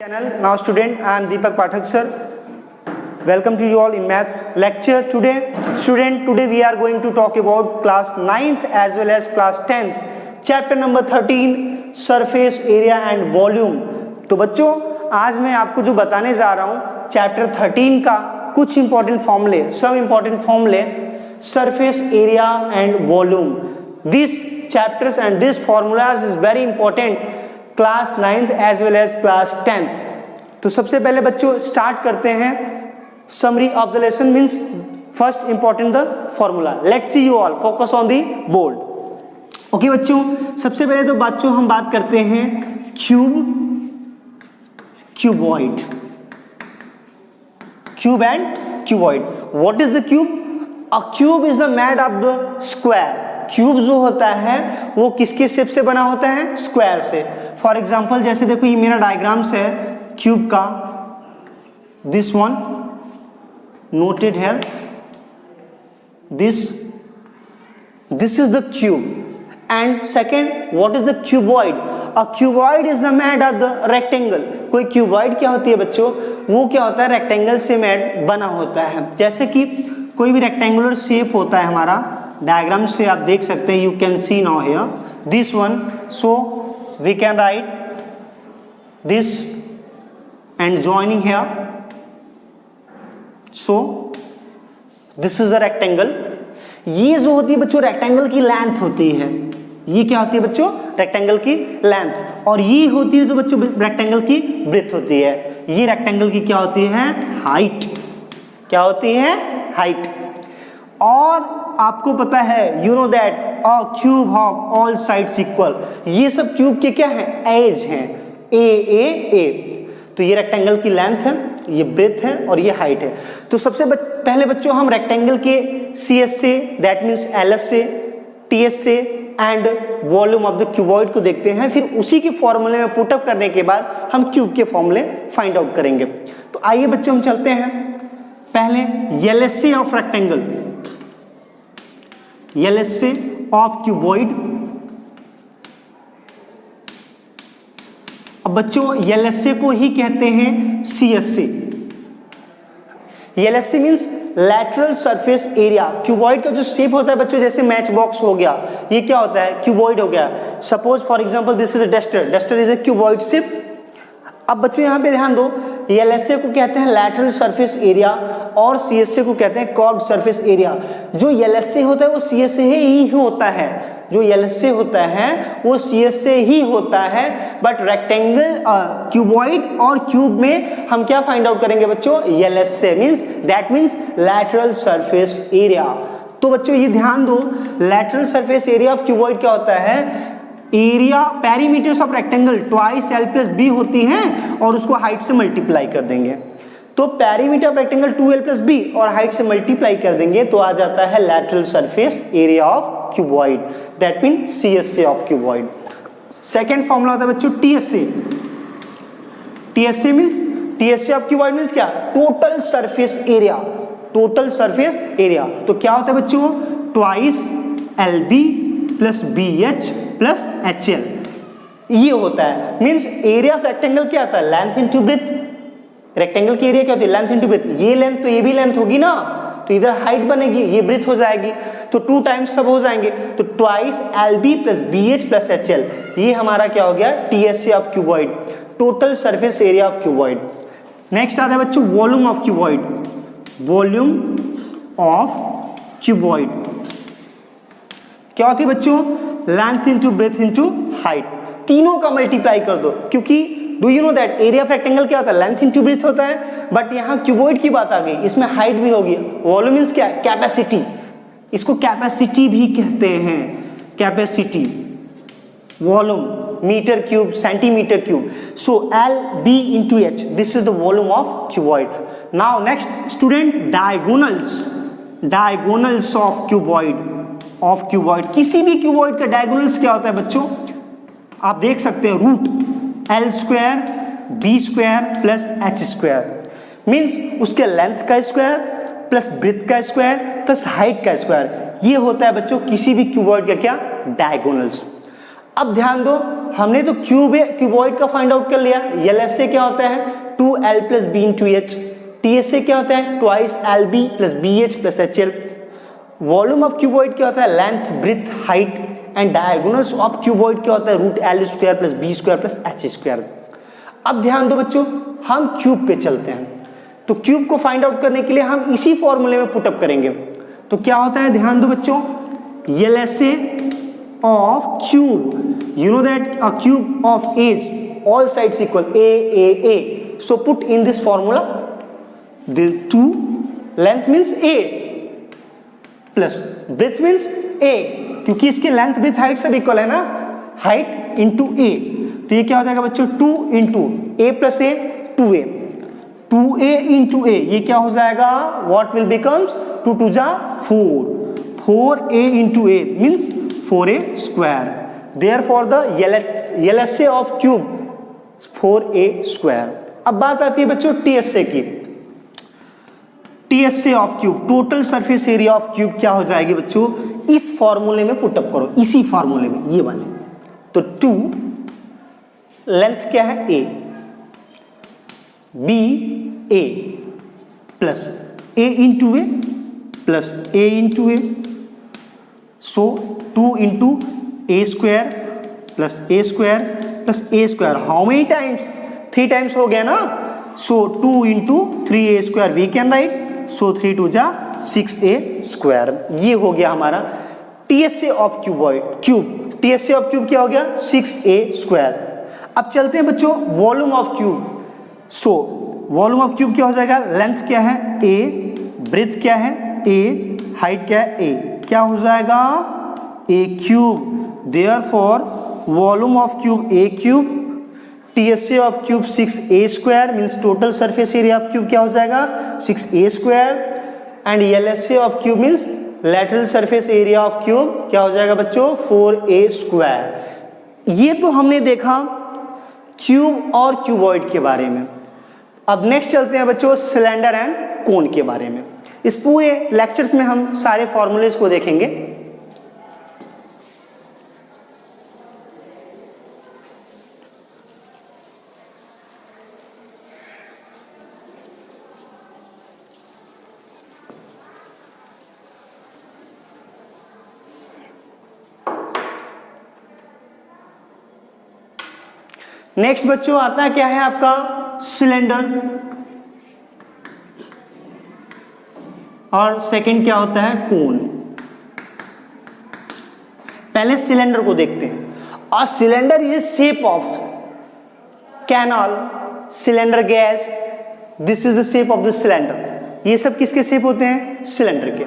Channel. Now student, I am Deepak Pathak sir. Welcome to you all in maths lecture today. Student, today we are going to talk about class 9th as well as class 10th. Chapter number 13, surface area and volume. तो बच्चों, आज मैं आपको जो बताने जा रहा हूँ चैप्टर 13 का कुछ इंपॉर्टेंट फॉर्मूले, सब इंपॉर्टेंट फॉर्मूले, surface area and volume. These chapters and these formulas is very important. Class 9th as well as class 10th. तो सबसे पहले बच्चों स्टार्ट करते हैं summary of the lesson means first important the formula. Let's see you all focus on the board. Okay बच्चों, सबसे पहले तो बच्चों हम बात करते हैं cuboid and cuboid. What is the cube? A cube is the made of the square. Cube जो होता है वो किसके शेप से बना होता है? स्क्वायर से. फॉर एग्जाम्पल जैसे देखो ये मेरा डायग्राम्स है क्यूब का. This one noted here. This is the cube. And second, what is the cuboid? A cuboid is the made of the rectangle. कोई क्यूबॉइड क्या होती है बच्चों? वो क्या होता है? रेक्टेंगल से मेड बना होता है. जैसे कि कोई भी रेक्टेंगुलर शेप होता है हमारा, डायग्राम से आप देख सकते हैं. You can see now here this one. So we can write this and joining here. So this is the rectangle. ये जो होती है बच्चों रेक्टेंगल की लेंथ होती है. ये क्या होती है बच्चों? रेक्टेंगल की लेंथ. और ये होती है जो बच्चों रेक्टेंगल की ब्रेथ होती है. ये रेक्टेंगल की क्या होती है? हाइट. क्या होती है? हाइट. और आपको पता है you know that a cube of all sides equal. ये सब क्यूब के क्या है? एज हैं. ए. तो ये रेक्टेंगल की लेंथ है, ये ब्रेथ है और ये हाइट है. तो सबसे पहले बच्चों हम रेक्टेंगल के सी एस से, दैट मीन्स एल एस से, टी एस से and volume of the cuboid को देखते हैं. फिर उसी के फॉर्मूले में पुटअप करने के बाद हम क्यूब के फॉर्मूले फाइंड आउट करेंगे. तो आइए बच्चों हम चलते हैं पहले L S C of rectangle, LHS of cuboid. अब बच्चों LHS को ही कहते हैं CSA. LHS means lateral surface area. Cuboid का जो शेप होता है बच्चों, जैसे मैच बॉक्स हो गया, ये क्या होता है? क्यूबॉइड हो गया. Suppose for example this is a duster is a cuboid shape. अब बच्चों यहाँ पे ध्यान दो, LHS को कहते हैं लैटरल सरफेस एरिया और CSA को कहते हैं कर्व्ड सरफेस एरिया. जो LHS होता है वो CSA ही होता है. जो LHS होता है वो CSA ही होता है. बट रेक्टेंगल, क्यूबॉइड और क्यूब में हम क्या फाइंड आउट करेंगे बच्चों? LHS means that means lateral surface area. तो बच्चों ये ध्यान दो, lateral surface area of cuboid क्या होता है? Area perimeters of rectangle twice L plus B होती हैं और उसको हाइट से मल्टीप्लाई कर देंगे. तो perimeter of rectangle 2l plus B और हाइट से मल्टीप्लाई कर देंगे तो आ जाता है lateral surface area of cuboid. That mean CSA of cuboid. Second formula होता है बच्चों TSA. TSA means TSA of cuboid means क्या? Total surface area. Total surface area. तो क्या होता है बच्चों? Twice LB plus BH plus HL. ये होता है मीन्स एरिया ऑफ रेक्टेंगल क्या होता है? Length into breadth. रेक्टेंगल की एरिया क्या होती है? Length into breadth. ये लेंथ तो ये भी लेंथ होगी ना, तो इधर हाइट बनेगी, ये ब्रेथ हो जाएगी, तो 2 टाइम्स सब हो जाएंगे. तो twice LB plus BH plus HL. ये हमारा क्या हो गया? TSA of cuboid, total surface area of cuboid. Next आता है बच्चों volume of cuboid. Volume of cuboid क्या होती है बच्चों? Length into breadth into height. तीनों का मल्टीप्लाई कर दो, क्योंकि do you know that area of rectangle क्या होता है? लेंथ इनटू ब्रेथ होता है. बट यहाँ क्यूबॉइड की बात आ गई, इसमें हाइट भी होगी. वॉल्यूम मींस क्या है? कैपेसिटी. इसको कैपेसिटी भी कहते हैं. Capacity, volume, metre cube, centimetre cube. So LB into H, this is the volume of cuboid. Now next student, diagonals of cuboid. किसी भी क्यूबॉइड का डायगोनल्स क्या होता है बच्चों? आप देख सकते हैं root L² B² plus H² means उसके लेंथ का स्क्वायर प्लस ब्रेथ का स्क्वायर प्लस हाइट का स्क्वायर. ये होता है बच्चों किसी भी क्यूबॉइड का क्या? डायगोनल्स. अब ध्यान दो, हमने तो क्यूबॉइड का फाइंड आउट कर लिया। LSA क्या होता है 2L plus B into H। TSA क्या होता है twice LB plus BH plus HL। Volume of cuboid क्या होता है length breadth height and diagonals of cuboid क्या होता है root L square plus B square plus H square. अब ध्यान दो बच्चों, हम क्यूब पे चलते हैं, तो क्यूब को फाइंड आउट करने के लिए हम इसी फॉर्मूले में पुटअप करेंगे। तो क्या होता है ध्यान दो बच्चों, LSA of cube, you know that a cube of is all sides equal a, so put in this formula the 2 length means a plus breadth means a, क्योंकि इसके लेंथ ब्रेथ हाइट सब इक्वल है ना, height into a, तो ये क्या हो जाएगा बच्चों 2 into a plus a 2a, 2a into a, ये क्या हो जाएगा what will becomes 2 2 जा 4, 4a into a means 4a square, therefore the LSA of cube 4a square। अब बात आती है बच्चों TSA की। TSA of cube total surface area of cube क्या हो जाएगी बच्चों, इस फॉर्मूले में पुटअप करो, इसी फॉर्मूले में ये वाले। तो 2 लेंथ क्या है a, b a plus a into a plus a into a, so 2 into a square plus a square plus a square, how many times 3 times हो गया ना, so 2 into 3a square we can write, so 3 2 जा 6a square. ये हो गया हमारा TSA of cube. TSA of cube क्या हो गया 6a स्क्वायर। अब चलते हैं बच्चों volume of cube. So volume of cube क्या हो जाएगा, लेंथ क्या है a, ब्रेथ क्या है a, हाइट क्या है a, क्या हो जाएगा a cube, therefore volume of cube a cube, TSA of cube 6a square means total surface area of cube क्या हो जाएगा 6a square, and LSA of cube means lateral surface area of cube क्या हो जाएगा बच्चों 4a square. ये तो हमने देखा क्यूब और क्यूबॉइड के बारे में। अब नेक्स्ट चलते हैं बच्चों सिलेंडर एंड कोन के बारे में। इस पूरे लेक्चर्स में हम सारे फॉर्मूलेस को देखेंगे। नेक्स्ट बच्चों आता है क्या है आपका सिलेंडर, और सेकंड क्या होता है कोन। पहले सिलेंडर को देखते हैं। और cylinder is shape of canal, cylinder gas, this is the shape of the cylinder. ये सब किसके शेप होते हैं सिलेंडर के।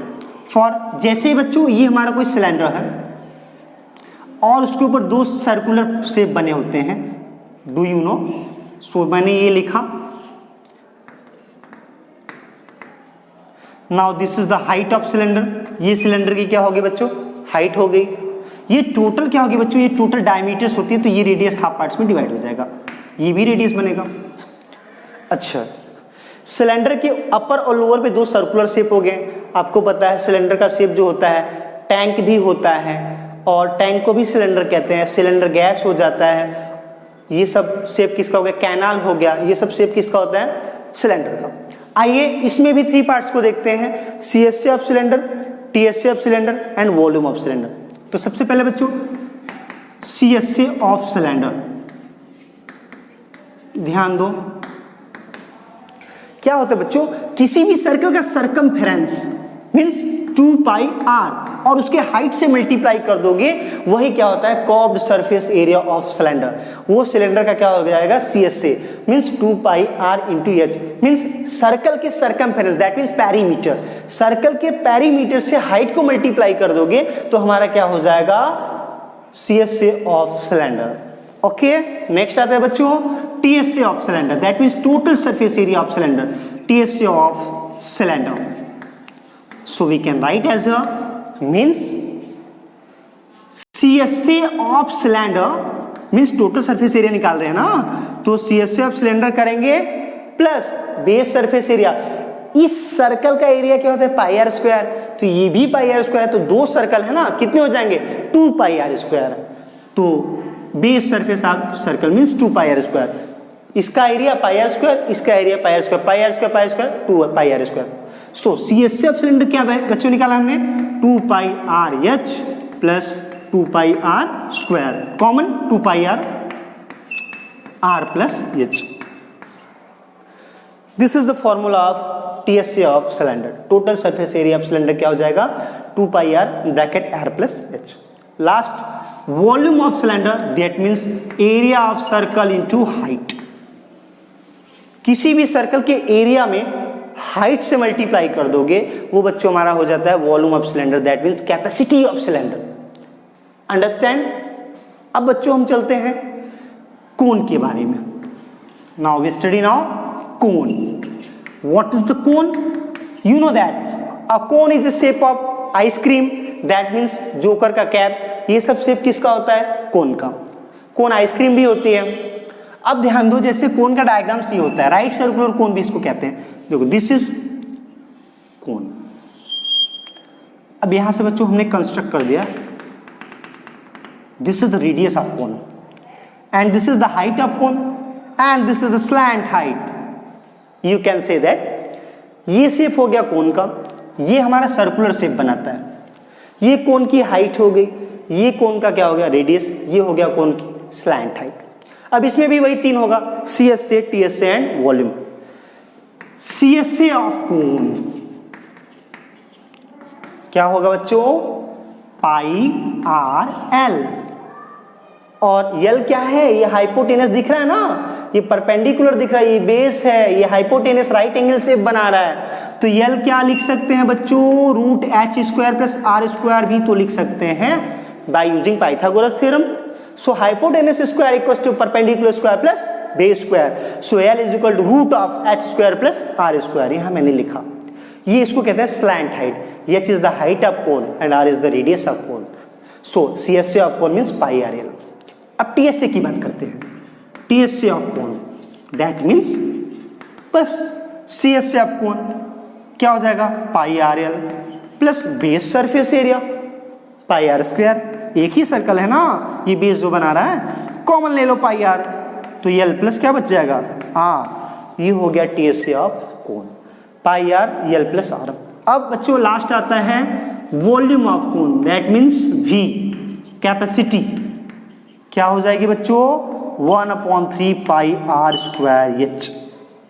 फॉर जैसे ही बच्चों ये हमारा कोई सिलेंडर है और उसके ऊपर 2 सर्कुलर शेप बने होते हैं, डू यू नो, सो मैंने ये लिखा, now this is the height of cylinder. ये सिलेंडर की क्या होगी बच्चों हाइट हो गई। ये टोटल क्या होगी बच्चों, ये टोटल डायमीटर्स होती है, तो ये रेडियस हाफ पार्ट्स में डिवाइड हो जाएगा, ये भी रेडियस बनेगा। अच्छा, सिलेंडर के अपर और लोअर पे 2 सर्कुलर शेप हो गए। आपको पता है सिलेंडर का शेप जो होता है टैंक भी होता है, और टैंक को भी सिलेंडर कहते हैं, सिलेंडर गैस हो जाता है। ये सब शेप किसका हो गया, कैनाल हो गया, ये सब शेप किसका होता है सिलेंडर का। आइए इसमें भी 3 पार्ट्स को देखते हैं, CSA of cylinder, TSA of cylinder and volume of cylinder. तो सबसे पहले बच्चों CSA ऑफ सिलेंडर, ध्यान दो क्या होता है बच्चों, किसी भी सर्कल का सरकमफेरेंस मींस 2 पाई r और उसके हाइट से मल्टीप्लाई कर दोगे, वही क्या होता है curved surface area of cylinder. वो सिलेंडर का क्या हो जाएगा CSA means 2 pi r into h means circle के circumference, that means perimeter. Circle के पेरीमीटर से हाइट को मल्टीप्लाई कर दोगे तो हमारा क्या हो जाएगा CSA of cylinder. Okay, next आता है बच्चों TSA of cylinder, that means total surface area of cylinder, TSA of cylinder. So we can write as a means CSA of cylinder means total surface area निकाल रहे हैं ना, तो CSA of cylinder करेंगे plus base surface area. इस circle का area क्या होता है पाई आर स्क्वायर, तो ये भी पाई आर स्क्वायर, तो 2 सर्कल है ना, कितने हो जाएंगे 2 पाई आर स्क्वायर। तो base surface of circle means 2 pi R square, इसका एरिया पाई आर स्क्वायर, इसका area pi R square, pi R square 2 pi R square. So CSC of cylinder क्या बच्चों निकाला हमने, 2 pi R H plus 2 pi R square, common 2 pi R plus H. This is the formula of TSA of cylinder, total surface area of cylinder क्या हो जाएगा, 2 pi R bracket R plus H. Last, volume of cylinder that means area of circle into height. किसी भी circle के area में height से multiply कर दोगे वो बच्चों हमारा हो जाता है volume of cylinder, that means capacity of cylinder. Understand. अब बच्चों हम चलते हैं कोन के बारे में। Now we study now cone. What is the cone? You know that a cone is the shape of ice cream, that means joker का cap, ये सब शेप किसका होता है, कोन का। कोन आइसक्रीम भी होती है। अब ध्यान दो, जैसे कोन का डायग्राम सी होता है, राइट सर्कुलर कोन भी इसको कहते हैं। देखो दिस इज कोन। अब यहां से बच्चों हमने कंस्ट्रक्ट कर दिया, this is the radius of cone and this is the height of cone and this is the slant height. You can say that ये शेप हो गया कोन का, ये हमारा सर्कुलर शेप बनाता है, ये कोन की हाइट हो गई, ये कोन का क्या हो गया, रेडियस, ये हो गया कोन की स्लैंट हाइट। अब इसमें भी वही 3 होगा, CSA, TSA and volume. CSA of cone क्या होगा बच्चों, पाई आर एल, और L क्या है, ये हाइपोटेनस दिख रहा है ना, ये परपेंडिकुलर दिख रहा है, ये बेस है, ये हाइपोटेनस राइट एंगल शेप बना रहा है, तो L क्या लिख सकते हैं बच्चों, root H square plus R square भी तो लिख सकते हैं by using Pythagoras theorem. So hypotenuse square equals to perpendicular square plus base square, so L is equal to root of H square plus R square. यहां मैंने लिखा, ये इसको कहते हैं slant height, h is the height of cone and r is the radius of cone. So CSA of cone means pi R L. अब TSA की बात करते हैं, TSA of cone that means बस CSA ऑफ कोन क्या हो जाएगा, pi R L plus base surface area pi R square, एक ही सर्कल है ना, ये बेस जो बना रहा है, कॉमन ले लो पाई आर, तो L प्लस क्या बच जाएगा, हाँ ये हो गया TSA of cone, pi R L plus R. अब बच्चों लास्ट आता है volume of cone, that means V, capacity क्या हो जाएगी बच्चों, 1/3 pi R square H,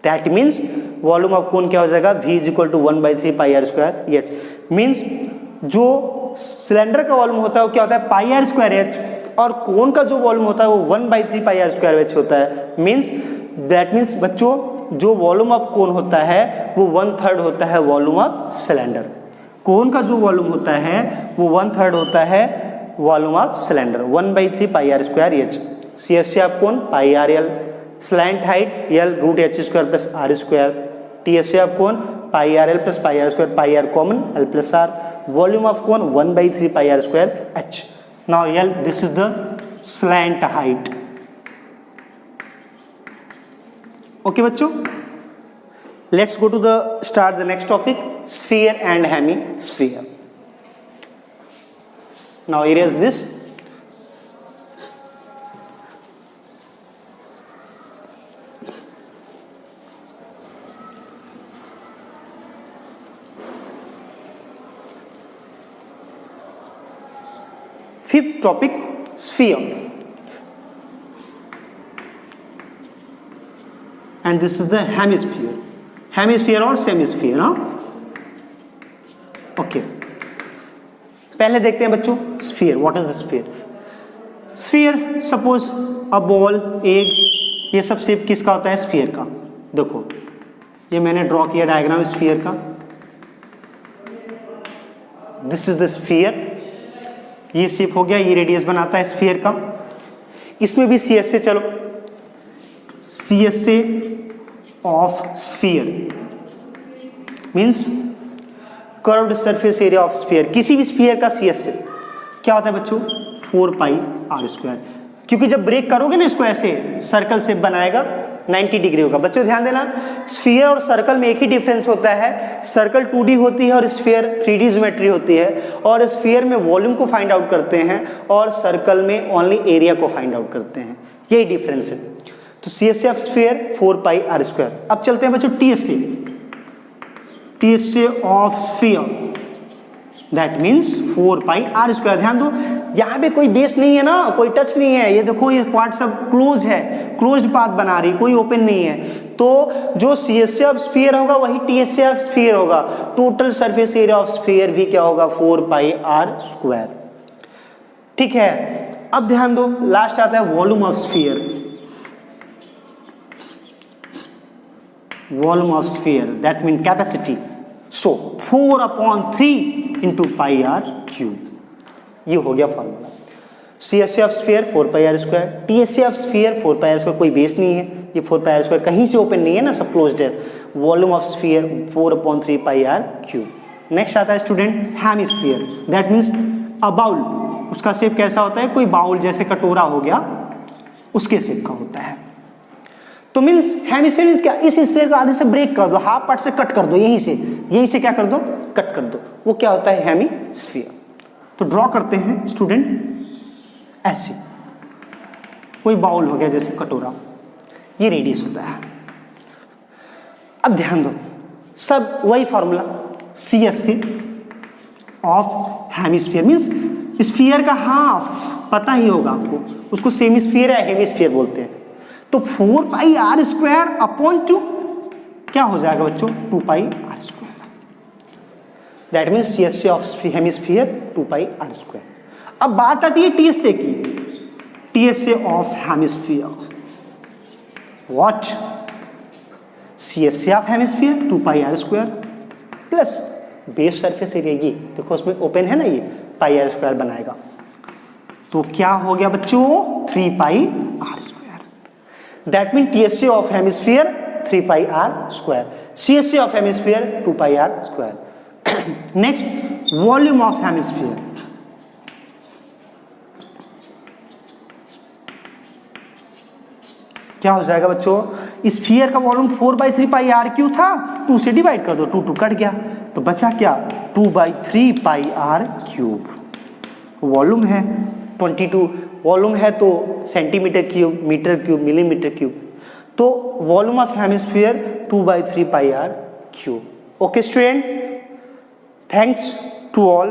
that means volume of cone क्या हो जाएगा, V is equal to 1/3 pi R square H. Means जो सिलेंडर का वॉल्यूम होता है वो क्या होता है, पाई आर स्क्वायर एच, और कोन का जो वॉल्यूम होता है वो 1/3 पाई आर स्क्वायर एच होता है। मीन्स दैट मीन्स बच्चों जो वॉल्यूम ऑफ कोन होता है वो 1/3 होता है वॉल्यूम ऑफ सिलेंडर, कोन का जो वॉल्यूम होता है वो 1/3 होता है volume of cylinder, 1/3 pi R square H. CSA of cone pi R L, slant height L root H square plus R square, TSA of cone pi R L plus pi R square, pi R common L plus R, volume of cone 1/3 pi R square h। Now L this is the slant height. Okay बच्चों, let's go to the start the next topic, sphere and hemisphere. Now erase this। Fifth topic, sphere, and this is the hemisphere, hemisphere or semisphere, हाँ? Okay, पहले देखते हैं बच्चों sphere, what is the sphere? Sphere, suppose a ball, egg, ये सब shape किसका होता है, sphere का। देखो ये मैंने ड्रॉ किया डायग्राम sphere का, this is the sphere, ये शेप हो गया, ये रेडियस बनाता है स्फीयर का। इसमें भी CSA, चलो CSA of sphere means curved surface area of sphere, किसी भी स्फीयर का CSA क्या होता है बच्चों, 4 पाई आर स्क्वायर, क्योंकि जब ब्रेक करोगे ना इसको ऐसे सर्कल शेप बनाएगा 90 डिग्री होगा। बच्चों ध्यान देना, स्फीयर और सर्कल में एक ही डिफरेंस होता है, सर्कल 2D होती है और स्फीयर 3D ज्योमेट्री होती है, और स्फीयर में वॉल्यूम को फाइंड आउट करते हैं और सर्कल में ओनली एरिया को फाइंड आउट करते हैं, यही डिफरेंस है। तो CSA ऑफ स्फीयर 4πr²। अब चलते हैं बच्चों TSA of sphere, that means 4πr²। ध्यान दो, यहाँ पे कोई बेस नहीं है ना, कोई टच नहीं है, ये देखो ये पार्ट सब क्लोज है, क्लोज्ड पाथ बना रही, कोई ओपन नहीं है। तो जो CSA ऑफ स्फीयर होगा वही TSA ऑफ स्फीयर होगा। Total surface area of sphere भी क्या होगा, 4πr²। ठीक है, अब ध्यान दो, लास्ट आता है volume of sphere. Volume of sphere that mean capacity. So 4/3 × πr³, ये हो गया formula. CSA of sphere 4πr², TSA of sphere 4πr², कोई बेस नहीं है, ये 4πr² कहीं से ओपन नहीं है ना, सब क्लोज्ड है। Volume of sphere 4/3 πr³। Next आता है student hemisphere, that means a bowl. उसका शेप कैसा होता है, कोई बाउल जैसे कटोरा हो गया, उसके शेप का होता है। तो मीन्स हेमिस्फीयर मीन्स क्या, इस स्फीयर को आधे से ब्रेक कर दो, हाफ पार्ट से कट कर दो, यहीं से क्या कर दो, कट कर दो, वो क्या होता है, हेमिस्फीयर। तो ड्रॉ करते हैं स्टूडेंट ऐसे, कोई बाउल हो गया जैसे कटोरा, ये रेडियस होता है। अब ध्यान दो, सब वही formula, CSA of hemisphere means sphere का हाफ, पता ही होगा आपको, उसको सेमिस्फीयर या हेमिस्फीयर बोलते हैं। तो 4πr²/2 क्या हो जाएगा बच्चों, 2πr²। That means CSA of hemisphere 2πr²। अब बात आती है TSA की, TSA of hemisphere what, CSA of hemisphere 2πr² plus base surface area, ये देखो उसमें ओपन है ना, ये πr² बनाएगा, तो क्या हो गया बच्चों, 3πr²। That mean TSA of hemisphere 3πr², CSA of hemisphere 2πr²। Next volume of hemisphere, क्या हो जाएगा बच्चों, स्फीयर का वॉल्यूम 4/3 πr³ था, 2 से डिवाइड कर दो, 2 कट गया, तो बचा क्या, 2/3 πr³। वॉल्यूम है 22, वॉल्यूम है तो centimeter cube, meter cube, millimeter cube, तो volume of hemisphere 2/3 πr³। Okay student, thanks to all.